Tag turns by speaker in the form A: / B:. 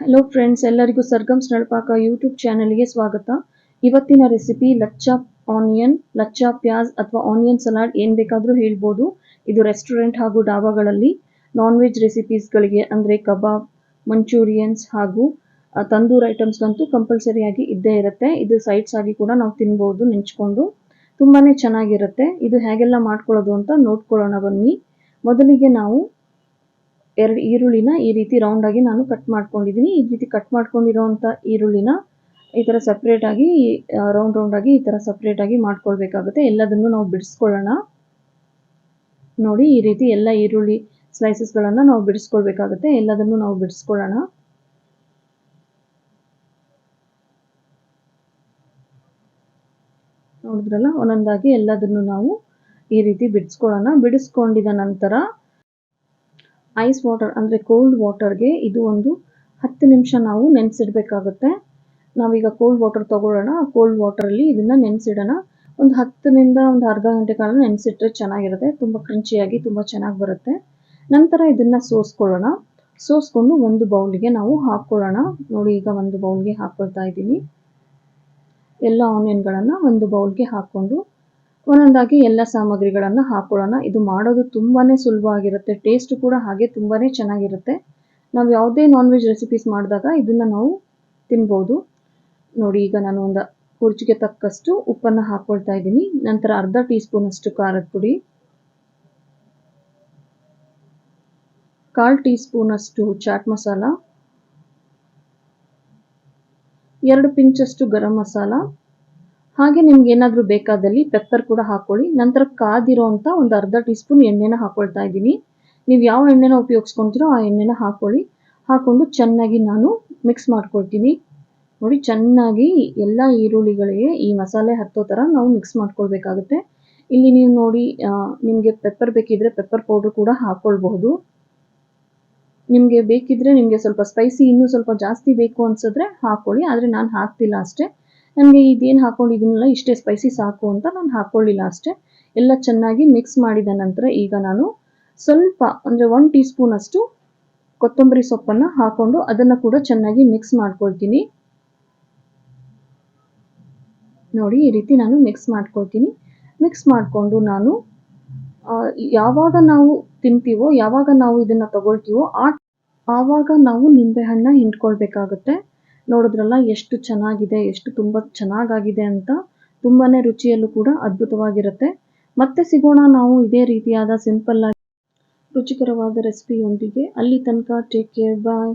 A: Hello friends, ಎಲ್ಲರಿಗೂ ಸರ್ಗಮ್ಸ್ ನಳಪಾಕ YouTube ಚಾನೆಲ್ಗೆ ಸ್ವಾಗತ. ಇವತ್ತಿನ ರೆಸಿಪಿ ಲಚ್ಚಾ ಆನಿಯನ್, ಲಚ್ಚಾ ಪ್ಯಾಜ್ ಅಥವಾ ಆನಿಯನ್ ಸಲಾಡ್ ಏನು ಬೇಕಾದರೂ ಹೇಳ್ಬೋದು. ಇದು ರೆಸ್ಟೋರೆಂಟ್ ಹಾಗೂ ಡಾಬಾಗಳಲ್ಲಿ ನಾನ್ ವೆಜ್ ರೆಸಿಪೀಸ್ಗಳಿಗೆ ಅಂದರೆ ಕಬಾಬ್, ಮಂಚೂರಿಯನ್ಸ್ ಹಾಗೂ ತಂದೂರ್ ಐಟಮ್ಸ್ಗಂತೂ ಕಂಪಲ್ಸರಿಯಾಗಿ ಇದ್ದೇ ಇರುತ್ತೆ. ಇದು ಸೈಡ್ಸ್ ಆಗಿ ಕೂಡ ನಾವು ತಿನ್ಬೋದು ನೆಂಚ್ಕೊಂಡು. ತುಂಬಾ ಚೆನ್ನಾಗಿರುತ್ತೆ. ಇದು ಹೇಗೆಲ್ಲ ಮಾಡ್ಕೊಳ್ಳೋದು ಅಂತ ನೋಡ್ಕೊಳ್ಳೋಣ ಬನ್ನಿ. ಮೊದಲಿಗೆ ನಾವು 2 ಈರುಳ್ಳಿನ ಈ ರೀತಿ ರೌಂಡ್ ಆಗಿ ನಾನು ಕಟ್ ಮಾಡ್ಕೊಂಡಿದ್ದೀನಿ. ಈ ರೀತಿ ಕಟ್ ಮಾಡ್ಕೊಂಡಿರೋಂಥ ಈರುಳ್ಳಿನ ಈ ಥರ ಸಪ್ರೇಟ್ ಆಗಿ ರೌಂಡ್ ಆಗಿ ಈ ಥರ ಸಪ್ರೇಟ್ ಆಗಿ ಮಾಡ್ಕೊಳ್ಬೇಕಾಗುತ್ತೆ. ಎಲ್ಲದನ್ನು ನಾವು ಬಿಡಿಸ್ಕೊಳ್ಳೋಣ. ನೋಡಿ, ಈ ರೀತಿ ಎಲ್ಲ ಈರುಳ್ಳಿ ಸ್ಲೈಸಸ್ಗಳನ್ನು ನಾವು ಬಿಡಿಸ್ಕೊಳ್ಬೇಕಾಗುತ್ತೆ. ಎಲ್ಲದನ್ನು ನಾವು ಬಿಡಿಸ್ಕೊಳ್ಳೋಣ. ನೋಡಿದ್ರಲ್ಲ, ಒಂದೊಂದಾಗಿ ಎಲ್ಲದನ್ನು ನಾವು ಈ ರೀತಿ ಬಿಡಿಸ್ಕೊಳ್ಳೋಣ. ಬಿಡಿಸ್ಕೊಂಡಿದ ನಂತರ ಐಸ್ ವಾಟರ್ ಅಂದರೆ ಕೋಲ್ಡ್ ವಾಟರ್ಗೆ ಇದು ಒಂದು 10 ನಿಮಿಷ ನಾವು ನೆನೆಸಿಡಬೇಕಾಗುತ್ತೆ. ನಾವೀಗ ಕೋಲ್ಡ್ ವಾಟರ್ ತಗೊಳ್ಳೋಣ. ಕೋಲ್ಡ್ ವಾಟರಲ್ಲಿ ಇದನ್ನು ನೆನೆಸಿಡೋಣ. ಒಂದು 10ನಿಂದ ಒಂದು ಅರ್ಧ ಗಂಟೆ ಕಾಲ ನೆನೆಸಿಟ್ರೆ ಚೆನ್ನಾಗಿರುತ್ತೆ. ತುಂಬ ಕ್ರಂಚಿಯಾಗಿ ತುಂಬ ಚೆನ್ನಾಗಿ ಬರುತ್ತೆ. ನಂತರ ಇದನ್ನು ಸೋಸ್ಕೊಳ್ಳೋಣ. ಸೋಸ್ಕೊಂಡು ಒಂದು ಬೌಲ್ಗೆ ನಾವು ಹಾಕ್ಕೊಳ್ಳೋಣ. ನೋಡಿ, ಈಗ ಒಂದು ಬೌಲ್ಗೆ ಹಾಕ್ಕೊಳ್ತಾ ಇದ್ದೀನಿ. ಎಲ್ಲ ಆನಿಯನ್ಗಳನ್ನು ಒಂದು ಬೌಲ್ಗೆ ಹಾಕ್ಕೊಂಡು ಒಂದೊಂದಾಗಿ ಎಲ್ಲ ಸಾಮಗ್ರಿಗಳನ್ನು ಹಾಕ್ಕೊಳ್ಳೋಣ. ಇದು ಮಾಡೋದು ತುಂಬಾ ಸುಲಭವಾಗಿರುತ್ತೆ. ಟೇಸ್ಟ್ ಕೂಡ ಹಾಗೆ ತುಂಬಾ ಚೆನ್ನಾಗಿರುತ್ತೆ. ನಾವು ಯಾವುದೇ ನಾನ್ ವೆಜ್ ರೆಸಿಪೀಸ್ ಮಾಡಿದಾಗ ಇದನ್ನು ನಾವು ತಿನ್ಬೋದು. ನೋಡಿ, ಈಗ ನಾನು ಒಂದು ರುಚಿಗೆ ತಕ್ಕಷ್ಟು ಉಪ್ಪನ್ನು ಹಾಕ್ಕೊಳ್ತಾ ಇದ್ದೀನಿ. ನಂತರ ಅರ್ಧ ಟೀ ಸ್ಪೂನಷ್ಟು ಖಾರದ ಪುಡಿ, 1/4 ಟೀ ಸ್ಪೂನಷ್ಟು ಚಾಟ್ ಮಸಾಲ, 2 ಪಿಂಚಷ್ಟು ಗರಂ ಮಸಾಲ, ಹಾಗೆ ನಿಮ್ಗೆ ಏನಾದರೂ ಬೇಕಾದಲ್ಲಿ ಪೆಪ್ಪರ್ ಕೂಡ ಹಾಕ್ಕೊಳ್ಳಿ. ನಂತರ ಕಾದಿರೋಂಥ ಒಂದು ಅರ್ಧ ಟೀ ಸ್ಪೂನ್ ಎಣ್ಣೆನ ಹಾಕ್ಕೊಳ್ತಾ ಇದ್ದೀನಿ. ನೀವು ಯಾವ ಎಣ್ಣೆನ ಉಪಯೋಗಿಸ್ಕೊತೀರೋ ಆ ಎಣ್ಣೆನ ಹಾಕ್ಕೊಳ್ಳಿ. ಹಾಕ್ಕೊಂಡು ಚೆನ್ನಾಗಿ ನಾನು ಮಿಕ್ಸ್ ಮಾಡ್ಕೊಳ್ತೀನಿ. ನೋಡಿ, ಚೆನ್ನಾಗಿ ಎಲ್ಲ ಈರುಳ್ಳಿಗಳಿಗೆ ಈ ಮಸಾಲೆ ಹತ್ತೋ ಥರ ನಾವು ಮಿಕ್ಸ್ ಮಾಡ್ಕೊಳ್ಬೇಕಾಗುತ್ತೆ. ಇಲ್ಲಿ ನೀವು ನೋಡಿ, ನಿಮಗೆ ಪೆಪ್ಪರ್ ಬೇಕಿದ್ರೆ ಪೆಪ್ಪರ್ ಪೌಡ್ರ್ ಕೂಡ ಹಾಕ್ಕೊಳ್ಬಹುದು. ನಿಮಗೆ ಬೇಕಿದ್ರೆ ನಿಮಗೆ ಸ್ವಲ್ಪ ಸ್ಪೈಸಿ ಇನ್ನೂ ಸ್ವಲ್ಪ ಜಾಸ್ತಿ ಬೇಕು ಅನ್ಸಿದ್ರೆ ಹಾಕ್ಕೊಳ್ಳಿ. ಆದರೆ ನಾನು ಹಾಕ್ತಿಲ್ಲ ಅಷ್ಟೇ. ನನಗೆ ಇದೇನು ಹಾಕ್ಕೊಂಡಿದ್ದೀನಲ್ಲ ಇಷ್ಟೇ ಸ್ಪೈಸಿ ಸಾಕು ಅಂತ ನಾನು ಹಾಕ್ಕೊಳ್ಳಿಲ್ಲ ಅಷ್ಟೇ. ಎಲ್ಲ ಚೆನ್ನಾಗಿ ಮಿಕ್ಸ್ ಮಾಡಿದ ನಂತರ ಈಗ ನಾನು ಸ್ವಲ್ಪ ಅಂದರೆ 1 ಟೀ ಸ್ಪೂನಷ್ಟು ಕೊತ್ತಂಬರಿ ಸೊಪ್ಪನ್ನು ಹಾಕ್ಕೊಂಡು ಅದನ್ನು ಕೂಡ ಚೆನ್ನಾಗಿ ಮಿಕ್ಸ್ ಮಾಡ್ಕೊಳ್ತೀನಿ. ನೋಡಿ, ಈ ರೀತಿ ನಾನು ಮಿಕ್ಸ್ ಮಾಡ್ಕೊಳ್ತೀನಿ. ಮಿಕ್ಸ್ ಮಾಡಿಕೊಂಡು ನಾನು ಯಾವಾಗ ನಾವು ತಿಂತೀವೋ, ಯಾವಾಗ ನಾವು ಇದನ್ನು ತಗೊಳ್ತೀವೋ ಆವಾಗ ನಾವು ನಿಂಬೆಹಣ್ಣ ಹಿಂಡ್ಕೊಳ್ಬೇಕಾಗುತ್ತೆ. ನೋಡಿದ್ರಲ್ಲ ಎಷ್ಟು ಚೆನ್ನಾಗಿದೆ, ಎಷ್ಟು ತುಂಬ ಚೆನ್ನಾಗಾಗಿದೆ ಅಂತ. ತುಂಬಾ ರುಚಿಯಲ್ಲೂ ಕೂಡ ಅದ್ಭುತವಾಗಿರುತ್ತೆ. ಮತ್ತೆ ಸಿಗೋಣ ನಾವು ಇದೇ ರೀತಿಯಾದ ಸಿಂಪಲ್ ಆಗಿ ರುಚಿಕರವಾದ ರೆಸಿಪಿಯೊಂದಿಗೆ. ಅಲ್ಲಿ ತನಕ ಟೇಕ್ ಕೇರ್, ಬಾಯ್.